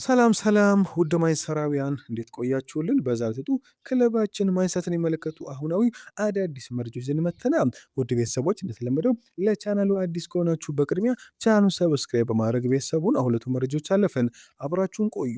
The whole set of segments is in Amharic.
ሰላም ውድ ማንችስተራውያን እንዴት ቆያችሁልን? በዛሬው ክለባችን ማንችስተርን የሚመለከቱ አሁናዊ አዳዲስ መረጃዎች ይዘን መጥተናል። ውድ ቤተሰቦች እንደተለመደው ለቻናሉ አዲስ ከሆናችሁ በቅድሚያ ቻናሉን ሰብስክራይብ በማድረግ ቤተሰቡን ሁለቱ መረጃዎች አለፈን አብራችሁን ቆዩ።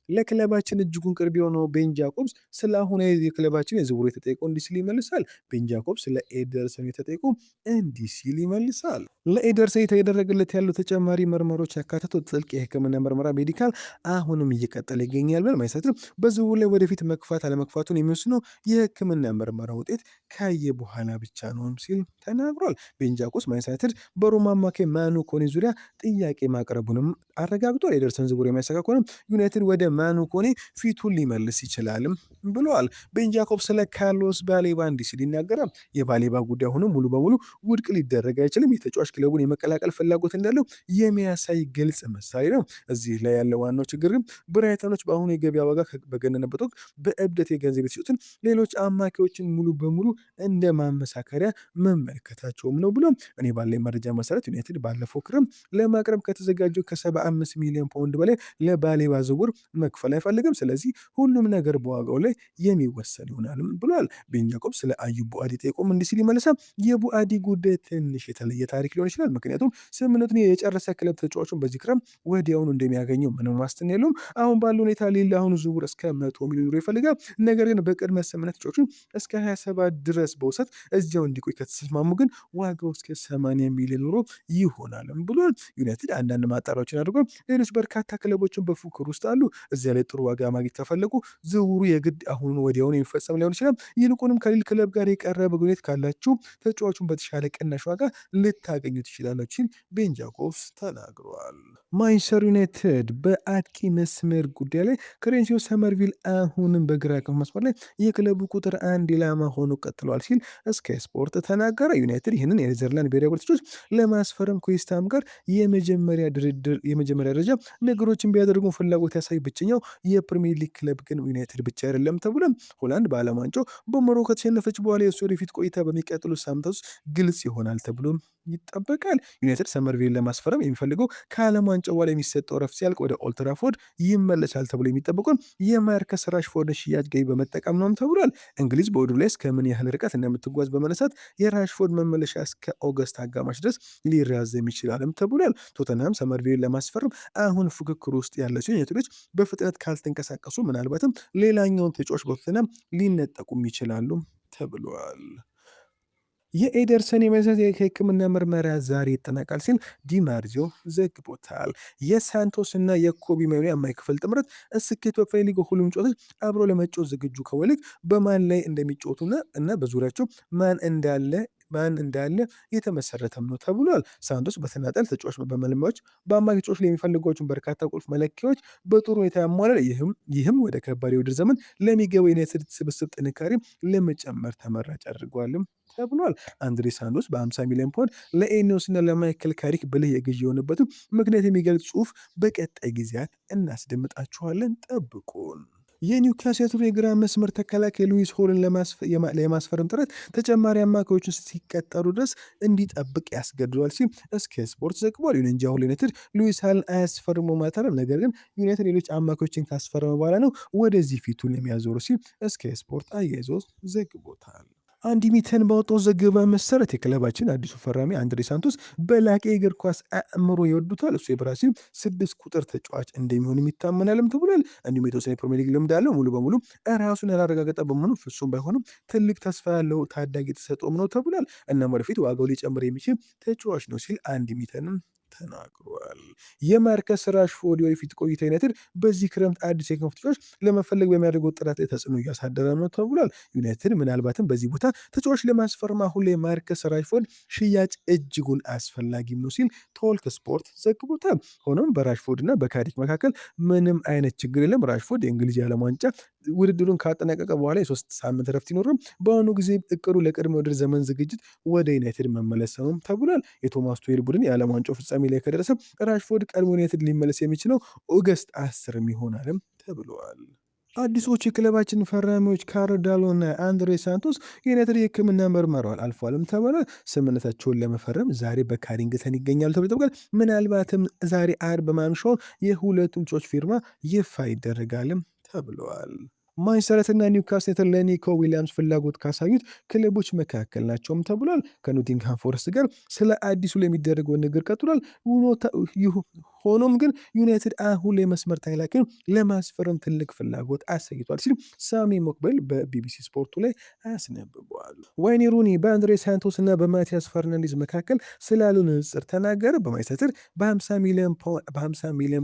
ለክለባችን እጅጉን ቅርብ የሆነው ቤን ጃኮብስ ስለ አሁናዊ የክለባችን የዝውውር የተጠየቀው እንዲህ ሲል ይመልሳል። ቤን ጃኮብስ ለኤደርሰን የተጠየቀው እንዲህ ሲል ይመልሳል። ለኤደርሰን የተደረገለት ያለው ተጨማሪ ምርመሮች ያካተተው ጥልቅ የሕክምና ምርመራ ሜዲካል አሁንም እየቀጠለ ይገኛል ብለን ማይሰት በዝውውሩ ላይ ወደፊት መግፋት አለመግፋቱን የሚወስነው የሕክምና ምርመራ ውጤት ካየ በኋላ ብቻ ነው ሲል ተናግሯል። ቤን ጃኮብስ ማንችስተር በሮማ አማካይ ማኑ ኮኔ ዙሪያ ጥያቄ ማቅረቡንም አረጋግጧል። ኤደርሰን ዝውውር የሚያሰጋ ከሆነ ዩናይትድ ወደ ማኑ ኮኔ ፊቱን ሊመልስ ይችላልም ብለዋል። ቤን ጃኮብስ ስለ ካርሎስ ባሌባ እንዲህ ሲል ይናገራል። የባሌባ ጉዳይ ሆኖ ሙሉ በሙሉ ውድቅ ሊደረግ አይችልም። የተጫዋች ክለቡን የመቀላቀል ፍላጎት እንዳለው የሚያሳይ ግልጽ ምሳሌ ነው። እዚህ ላይ ያለው ዋናው ችግር ግን ብራይተኖች በአሁኑ የገበያ ዋጋ በገነነበት ወቅት በእብደት የገንዘብ የተሸጡትን ሌሎች አማካዮችን ሙሉ በሙሉ እንደ ማመሳከሪያ መመልከታቸውም ነው ብሎ እኔ ባለኝ መረጃ መሰረት ዩናይትድ ባለፈው ክረምት ለማቅረብ ከተዘጋጀው ከ75 ሚሊዮን ፓውንድ በላይ ለባሌባ ዝውውር መክፈል አይፈልግም። ስለዚህ ሁሉም ነገር በዋጋው ላይ የሚወሰን ይሆናል ብሏል። ቤን ጃኮብስ ስለ አዩብ ቡአዲ ጠይቆም እንዲህ ሲል ይመልሳል። የቡአዲ ጉዳይ ትንሽ የተለየ ታሪክ ሊሆን ይችላል። ምክንያቱም ስምምነቱን የጨረሰ ክለብ ተጫዋቹን በዚህ ክረምት ወዲያውኑ እንደሚያገኘው ምንም ዋስትና የለውም። አሁን ባለው ሁኔታ ሌላ አሁኑ ዝውውር እስከ 100 ሚሊዮን ዩሮ ይፈልጋል። ነገር ግን በቅድመ ስምምነት ተጫዋቹን እስከ 27 ድረስ በውሰት እዚያው እንዲቆይ ከተስማሙ ግን ዋጋው እስከ 80 ሚሊዮን ዩሮ ይሆናል ብሏል። ዩናይትድ አንዳንድ ማጣሪያዎችን አድርጓል። ሌሎች በርካታ ክለቦችን በፉክክር ውስጥ አሉ። እዚያ ላይ ጥሩ ዋጋ ማግኘት ከፈለጉ ዝውውሩ የግድ አሁኑ ወዲያውኑ የሚፈጸም ሊሆን ይችላል። ይልቁንም ከሌላ ክለብ ጋር የቀረበ ግንኙነት ካላችሁ ተጫዋቹን በተሻለ ቅናሽ ዋጋ ልታገኙ ትችላላችሁ ሲል ቤን ጃኮብስ ተናግሯል። ማንችስተር ዩናይትድ በአጥቂ መስመር ጉዳይ ላይ ክሬንሲዮ ሰመርቪል አሁንም በግራ ክንፍ መስመር ላይ የክለቡ ቁጥር 1 ኢላማ ሆኖ ቀጥሏል ሲል ስካይ ስፖርት ተናገረ። ዩናይትድ ይህንን የኔዘርላንድ ብሔራዊ ቡድን ተጫዋች ለማስፈረም ከዌስትሃም ጋር የመጀመሪያ ደረጃ ነገሮችን ቢያደርጉ ፍላጎት ያሳይ ብቸኛው የፕሪሚየር ሊግ ክለብ ግን ዩናይትድ ብቻ አይደለም ተብሏል። ሆላንድ በዓለም ዋንጫው በሞሮኮ ከተሸነፈች በኋላ የእሱ ወደፊት ቆይታ በሚቀጥሉ ሳምንታት ውስጥ ግልጽ ይሆናል ተብሎ ይጠበቃል። ዩናይትድ ሰመርቪል ለማስፈረም የሚፈልገው ከዓለም ዋንጫው በኋላ የሚሰጠው ረፍት ሲያልቅ ወደ ኦልትራፎርድ ይመለሳል ተብሎ የሚጠበቀውን የማርከስ ራሽፎርድ ሽያጭ ገቢ በመጠቀም ነው ተብሏል። እንግሊዝ በውድድሩ ላይ እስከምን ያህል ርቀት እንደምትጓዝ በመነሳት የራሽፎርድ መመለሻ እስከ ኦገስት አጋማሽ ድረስ ሊራዘም ይችላልም ተብሏል። ቶተንሃም ሰመርቪል ለማስፈረም አሁን ፉክክር ውስጥ ያለ ሲሆን ዩናይትዶች በፍጥነት ካልተንቀሳቀሱ ምናልባትም ሌላኛውን ተጫዋች በቶተንሃም ሊነጠቁም ይችላሉ ተብሏል። የኤደርሰን የሕክምና ምርመራ ዛሬ ይጠናቃል ሲል ዲማርዚዮ ዘግቦታል። የሳንቶስ እና የኮቢ ማይኖ የአማካይ ክፍል ጥምረት ስኬት በፕሪሚየር ሊግ ሁሉም ጨዋታዎች አብሮ ለመጫወት ዝግጁ ከወልግ በማን ላይ እንደሚጫወቱና እና በዙሪያቸው ማን እንዳለ የተመሰረተም ነው ተብሏል። ሳንቶስ በተናጠል ተጫዋች በመልማዮች በአማካይ ተጫዋች ላይ የሚፈልጓቸውን በርካታ ቁልፍ መለኪያዎች በጥሩ ሁኔታ ያሟላል። ይህም ወደ ከባድ የውድድር ዘመን ለሚገባው የዩናይትድ ስብስብ ጥንካሬ ለመጨመር ተመራጭ አድርጓልም ተብሏል። አንድሬ ሳንቶስ በ50 ሚሊዮን ፓውንድ ለኤኒዮስ እና ለማይክል ካሪክ ብልህ የግዢ የሆነበትም ምክንያት የሚገልጽ ጽሑፍ በቀጣይ ጊዜያት እናስደምጣችኋለን። ጠብቁን። የኒውካስል የግራ መስመር ተከላካይ ሉዊስ ሆልን ለማስፈረም ጥረት ተጨማሪ አማካዮችን ሲቀጠሩ ድረስ እንዲጠብቅ ያስገድዷል ሲል ስካይ ስፖርት ዘግቧል። ይሁን እንጂ አሁን ዩናይትድ ሉዊስ ሆልን አያስፈርሙ ማለት አይደለም። ነገር ግን ዩናይትድ ሌሎች አማካዮችን ካስፈረመ በኋላ ነው ወደዚህ ፊቱን የሚያዞሩ ሲል ስካይ ስፖርት አያይዞ ዘግቦታል። አንድ ሚተን ባወጣው ዘገባ መሰረት የክለባችን አዲሱ ፈራሚ አንድሬ ሳንቶስ በላቀ የእግር ኳስ አእምሮ ይወዱታል። እሱ የብራሲል 6 ቁጥር ተጫዋች እንደሚሆን ይታመናልም ተብሏል። እንዲሁም የተወሰነ የፕሪሚየር ሊግ ልምድ አለው። ሙሉ በሙሉ ራሱን ያላረጋገጠ በመሆኑ ፍጹም ባይሆንም ትልቅ ተስፋ ያለው ታዳጊ ተሰጥኦም ነው ተብሏል። እናም ወደፊት ዋጋው ሊጨምር የሚችል ተጫዋች ነው ሲል አንድ ሚተንም ተናግሯል። የማርከስ ራሽፎርድ የወደፊት ቆይታ ዩናይትድ በዚህ ክረምት አዲስ የክንፍ ተጫዋች ለመፈለግ በሚያደርገው ጥረት ላይ ተጽዕኖ እያሳደረ ነው ተብሏል። ዩናይትድ ምናልባትም በዚህ ቦታ ተጫዋች ለማስፈረም አሁን ላይ ማርከስ ራሽፎርድ ሽያጭ እጅጉን አስፈላጊም ነው ሲል ቶልክ ስፖርት ዘግቦታል። ሆኖም በራሽፎርድ እና በካሪክ መካከል ምንም አይነት ችግር የለም። ራሽፎርድ የእንግሊዝ የዓለም ዋንጫ ውድድሩን ካጠናቀቀ በኋላ የ3 ሳምንት ረፍት ይኖርም። በአሁኑ ጊዜ እቅዱ ለቅድመ ውድድር ዘመን ዝግጅት ወደ ዩናይትድ መመለስ ነው ተብሏል። የቶማስ ቱዌል ቡድን የዓለም ዋንጫው ፍጻሜ ላይ ከደረሰ ራሽፎርድ ቀድሞ ዩናይትድ ሊመለስ የሚችለው ኦገስት 10 ይሆናልም ተብሏል። አዲሶቹ የክለባችን ፈራሚዎች ካርዳሎና አንድሬ ሳንቶስ የዩናይትድ የሕክምና ምርመራውን አልፏልም ተብሏል። ስምምነታቸውን ለመፈረም ዛሬ በካሪንግተን ይገኛሉ ተብሎ ይጠበቃል። ምናልባትም ዛሬ አርብ ማምሻውን የሁለቱም ተጫዋቾች ፊርማ ይፋ ይደረጋልም ተብለዋል። ማንቸስተር ዩናይትድ እና ኒውካስል ለኒኮ ዊሊያምስ ፍላጎት ካሳዩት ክለቦች መካከል ናቸውም ተብሏል። ከኖቲንግሃም ፎረስት ጋር ስለ አዲሱ ለሚደረገው ንግግር ቀጥሏል። ሆኖም ግን ዩናይትድ አሁን ላይ መስመር ተከላካዩን ለማስፈረም ትልቅ ፍላጎት አሳይቷል ሲል ሳሚ ሞክቤል በቢቢሲ ስፖርቱ ላይ አስነብበዋል። ዋይኒ ሩኒ በአንድሬ ሳንቶስ እና በማቲያስ ፈርናንዴዝ መካከል ስላሉ ንጽጽር ተናገረ። በማንቸስተር በ50 ሚሊዮን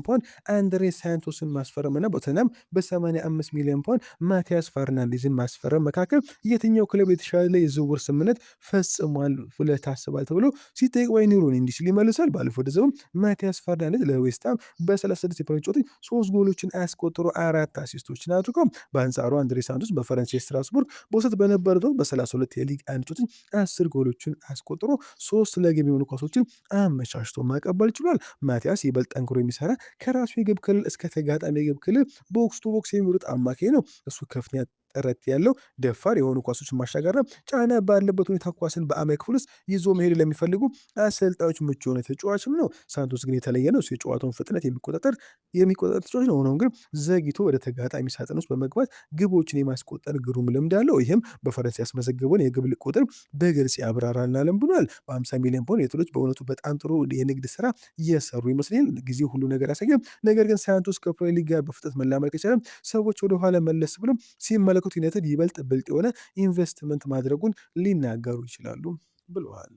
ፓውንድ አንድሬ ሳንቶስን ማስፈረምና በቶተንሃም በ85 ሚሊዮን ፓውንድ ማቲያስ ፈርናንዴዝን ማስፈረም መካከል የትኛው ክለብ የተሻለ የዝውውር ስምምነት ፈጽሟል ብለህ ታስባለህ ተብሎ ሲጠይቅ ዋይኒ ሩኒ እንዲህ ሲል ይመልሳል። ባለፈው ዘመን ማቲያስ ፈርናንዴዝ ለዌስትሃም በ36 የፕሪሚየር ሊግ ጨዋታዎች 3 ጎሎችን አስቆጥሮ 4 አሲስቶችን አድርጎ በአንጻሩ አንድሬ ሳንቶስ በፈረንሳይ ስትራስቡርግ በውሰት በነበረው በ32 የሊግ አንድ ጨዋታዎች 10 ጎሎችን አስቆጥሮ 3 ለግብ የሚሆኑ ኳሶችን አመቻችቶ ማቀበል ችሏል። ማቲያስ ይበልጥ ጠንክሮ የሚሰራ ከራሱ የግብ ክልል እስከ ተጋጣሚ የግብ ክልል ቦክስ ቱ ቦክስ የሚሮጥ አማካይ ነው። እሱ ከፍተኛ ጥረት ያለው ደፋር የሆኑ ኳሶችን ማሻገርና ጫና ባለበት ሁኔታ ኳስን በአማካይ ክፍል ውስጥ ይዞ መሄድ ለሚፈልጉ አሰልጣኞች ምቹ የሆነ ተጫዋችም ነው። ሳንቶስ ግን የተለየ ነው። እሱ የጨዋታውን ፍጥነት የሚቆጣጠር ተጫዋች ነው። ሆኖም ግን ዘግይቶ ወደ ተጋጣሚ ሳጥን ውስጥ በመግባት ግቦችን የማስቆጠር ግሩም ልምድ አለው። ይህም በፈረንሳይ ያስመዘገበውን የግብ ቁጥር በግልጽ ያብራራልናልም ብሏል። በ50 ሚሊዮን ፓውንድ የቱሎች በእውነቱ በጣም ጥሩ የንግድ ስራ እየሰሩ ይመስለኛል። ጊዜ ሁሉ ነገር ያሳያል። ነገር ግን ሳንቶስ ከፕሪሚየር ሊግ ጋር በፍጥነት መላመድ ከቻለ ሰዎች ወደኋላ መለስ ብሎም ሲመለከቱ ዩናይትድ ይበልጥ ብልጥ የሆነ ኢንቨስትመንት ማድረጉን ሊናገሩ ይችላሉ ብለዋል።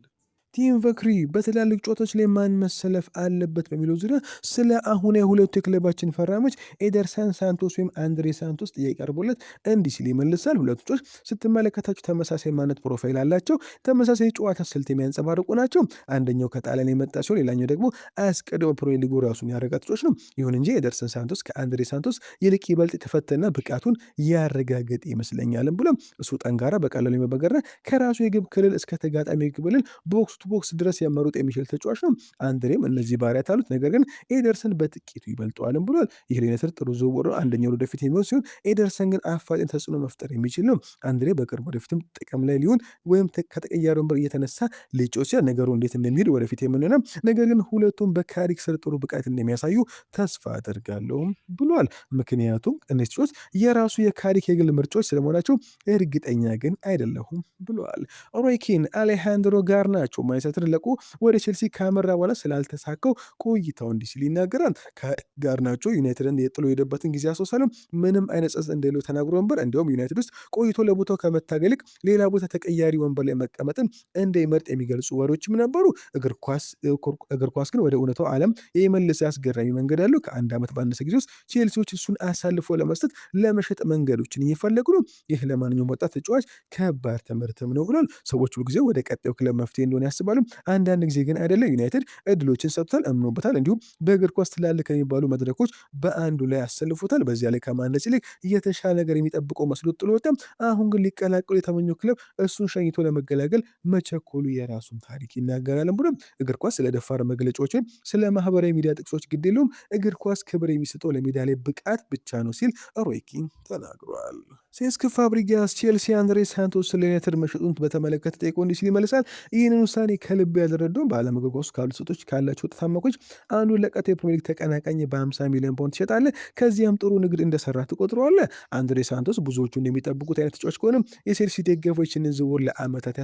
ቲም ቨክሪ በትላልቅ ጨዋታዎች ላይ ማን መሰለፍ አለበት በሚለው ዙሪያ ስለ አሁን የሁለቱ የክለባችን ፈራሚዎች ኤደርሰን ሳንቶስ ወይም አንድሬ ሳንቶስ ጥያቄ ቀርቦለት እንዲህ ሲል ይመልሳል። ሁለቱ ተጫዋቾች ስትመለከታቸው ተመሳሳይ ማነት ፕሮፋይል አላቸው። ተመሳሳይ ጨዋታ ስልት የሚያንጸባርቁ ናቸው። አንደኛው ከጣሊያን የመጣ ሲሆን ሌላኛው ደግሞ አስቀድሞ ፕሪሚየር ሊጉ ራሱን ያረጋ ተጫዋች ነው። ይሁን እንጂ ኤደርሰን ሳንቶስ ከአንድሬ ሳንቶስ ይልቅ ይበልጥ የተፈተና ብቃቱን ያረጋገጠ ይመስለኛልም ብሎም እሱ ጠንካራ በቀላሉ የመበገርና ከራሱ የግብ ክልል እስከ ተጋጣሚ የግብ ክልል ቦክስ ቦክስ ድረስ ያመሩጥ የሚችል ተጫዋች ነው። አንድሬም እነዚህ ባህሪያት አሉት፣ ነገር ግን ኤደርሰን በጥቂቱ ይበልጠዋልም ብሏል። ይህ ለዩናይትድ ጥሩ ዝውውር ነው። አንደኛው ወደፊት የሚሆን ሲሆን ኤደርሰን ግን አፋጣኝ ተጽዕኖ መፍጠር የሚችል ነው። አንድሬ በቅርብ ወደፊትም ጥቅም ላይ ሊሆን ወይም ከተቀያሪ ወንበር እየተነሳ ሊጮህ ሲል ነገሩ እንዴት እንደሚሄድ ወደፊት የምንሆነው፣ ነገር ግን ሁለቱም በካሪክ ስር ጥሩ ብቃት እንደሚያሳዩ ተስፋ አደርጋለሁም ብሏል። ምክንያቱም እነዚህ ተጫዋቾች የራሱ የካሪክ የግል ምርጫዎች ስለመሆናቸው እርግጠኛ ግን አይደለሁም ብሏል። ሮይ ኪን አሌሃንድሮ ጋርናቾ ማንቸስተር ለቆ ወደ ቼልሲ ካመራ በኋላ ስላልተሳካው ቆይታው እንዲህ ሲል ይናገራል። ጋርናቾ ዩናይትድን የጥሎ የሄደበትን ጊዜ አስታውሳለሁ። ምንም አይነት ጸጸት እንደሌለው ተናግሮ ነበር። እንዲሁም ዩናይትድ ውስጥ ቆይቶ ለቦታው ከመታገል ይልቅ ሌላ ቦታ ተቀያሪ ወንበር ላይ መቀመጥን እንደሚመርጥ የሚገልጹ ወሬዎችም ነበሩ። እግር ኳስ ግን ወደ እውነታው ዓለም የመለሰ አስገራሚ መንገድ አለው። ከአንድ ዓመት ባነሰ ጊዜ ውስጥ ቼልሲዎች እሱን አሳልፎ ለመስጠት ለመሸጥ መንገዶችን እየፈለጉ ነው። ይህ ለማንኛውም ወጣት ተጫዋች ከባድ ትምህርትም ነው ብሏል። ሰዎች ሁሉ ጊዜ ወደ ቀጣዩ ክለብ መፍትሄ እንደሆነ ያስባሉ። አንዳንድ ጊዜ ግን አይደለ። ዩናይትድ እድሎችን ሰጥቷል፣ እምኖበታል። እንዲሁም በእግር ኳስ ትላልቅ ከሚባሉ መድረኮች በአንዱ ላይ ያሰልፉታል። በዚያ ላይ ከማነጽ ይልቅ የተሻለ ነገር የሚጠብቀው መስሎት ጥሎ ወጣ። አሁን ግን ሊቀላቀሉ የተመኘው ክለብ እሱን ሸኝቶ ለመገላገል መቸኮሉ የራሱን ታሪክ ይናገራል ብሎ እግር ኳስ ስለ ደፋር መግለጫዎች ወይም ስለ ማህበራዊ ሚዲያ ጥቅሶች ግድ የለውም። እግር ኳስ ክብር የሚሰጠው ለሜዳ ላይ ብቃት ብቻ ነው ሲል ሮይ ኪን ተናግሯል። ሴስክ ፋብሪጋስ ቼልሲ አንድሬ ሳንቶስ ስለ ዩናይትድ መሸጡን በተመለከተ ጠይቆ እንዲህ ሲል ይመልሳል። ይህንን ውሳኔ ከልብ ያልረዳውም በዓለም እግር ኳስ ካሉ ስጦች ካላቸው ወጣት አማካዮች አንዱን ለቀጣዩ የፕሪሚየር ሊግ ተቀናቃኝ በ50 ሚሊዮን ፓውንድ ትሸጣለህ፣ ከዚያም ጥሩ ንግድ እንደሰራ ትቆጥረዋለህ። አንድሬ ሳንቶስ ብዙዎቹ እንደሚጠብቁት አይነት ተጫዋች ከሆነም የቼልሲ ደጋፊዎች ይህንን ዝውውር ለዓመታት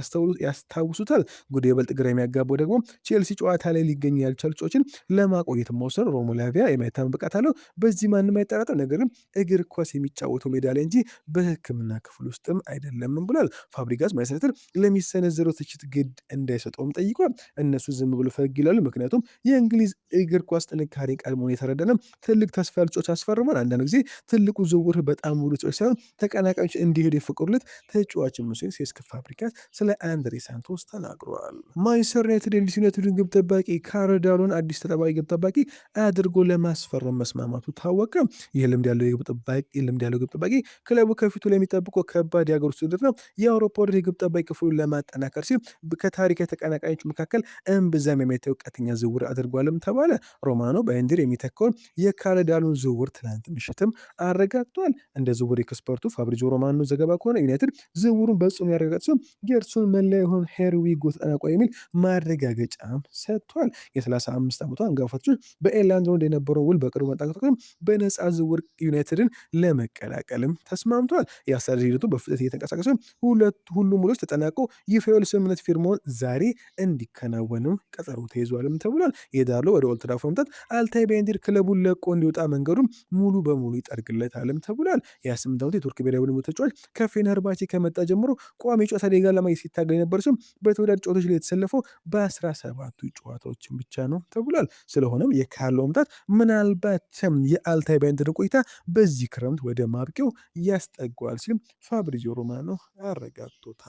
ያስታውሱታል። ጉድ የበልጥ ግራ የሚያጋባው ደግሞ ቼልሲ ጨዋታ ላይ ሊገኙ ያልቻሉ ተጫዋቾችን ለማቆየት መውሰን። ሮሞ ላቪያ የማይታመን ብቃት አለው፣ በዚህ ማንም አይጠራጠር። ነገር ግን እግር ኳስ የሚጫወተው ሜዳ ላይ እንጂ በሕክምና ክፍል ውስጥም አይደለም ብሏል። ፋብሪጋስ ማንቸስተር ለሚሰነዘረው ትችት ግድ እንዳይሰጠውም ጠይቋል። እነሱ ዝም ብሎ ፈግ ይላሉ፣ ምክንያቱም የእንግሊዝ እግር ኳስ ጥንካሬ ቀድሞውን የተረዳነው ትልቅ ተስፋ ያሉ ተጫዋቾች አስፈርሟል። አንዳንድ ጊዜ ትልቁ ዝውውር በጣም ሙሉ ተጫዋች ሳይሆን ተቀናቃኞች እንዲሄዱ የፈቀዱለት ተጫዋችም ነው ሲል ሴስክ ፋብሪጋስ ስለ አንድሬ ሳንቶስ ተናግረዋል። ማንቸስተር ዩናይትድ የሊድስ ዩናይትድን ግብ ጠባቂ ካርዳሎን አዲስ ተጠባቂ ግብ ጠባቂ አድርጎ ለማስፈረም መስማማቱ ታወቀ። ይህ ልምድ ያለው ግብ ጠባቂ ክለቡ ከፊቱ ለሚጠብቀው ከባድ የሀገር ውስጥ ውድድር ነው የአውሮፓ ውድድር የግብ ጠባቂ ክፍሉን ለማጠናከር ሲል ከታሪክ ተቀናቃኞቹ መካከል እምብዛም የማይታወቅ ቀጥተኛ ዝውውር አድርጓልም ተባለ። ሮማኖ በኢንተር የሚተካውን የካለዳሎን ዝውውር ትላንት ምሽትም አረጋግጧል። እንደ ዝውውር ኤክስፐርቱ ፋብሪዞ ሮማኖ ዘገባ ከሆነ ዩናይትድ ዝውውሩን በጽኑ ያረጋግጥ ሲሆን የእርሱን መለያ የሆነውን ሄርዊጎ ተጠናቋል የሚል ማረጋገጫም ሰጥቷል። የ35 ዓመቱ አንጋፋ ተጫዋች በኤርላንድ ሮድ የነበረው ውል በቅርቡ መጠናቀቁን በነፃ ዝውውር ዩናይትድን ለመቀላቀልም ተስማምቷል። የአሰራር ሂደቱ በፍጥነት እየተንቀሳቀሰ ሁሉም ውሎች ተጠናቀው ይፋዊ ስምምነት ፊርማውን ዛሬ እንዲከናወንም ቀጠሮ ተይዟልም ተብሏል። የዳሎ ወደ ኦልድ ትራፎርድ መምጣት አልታይ ባይንዲር ክለቡን ለቆ እንዲወጣ መንገዱም ሙሉ በሙሉ ይጠርግለታልም ተብሏል። የ28 ዓመቱ የቱርክ ብሔራዊ ቡድን ተጫዋች ከፌነርባቼ ከመጣ ጀምሮ ቋሚ ጨዋታ ሊጋ ለማግኘት ሲታገል የነበር ሲሆን በተወዳጅ ጨዋታዎች ላይ የተሰለፈው በ17ቱ ጨዋታዎችን ብቻ ነው ተብሏል። ስለሆነም የካርሎ መምጣት ምናልባትም የአልታይ ባይንዲር ቆይታ በዚህ ክረምት ወደ ማብቂያው ያስጠጓል ሲል ፋብሪዚዮ ሮማኖ አረጋግጦታል።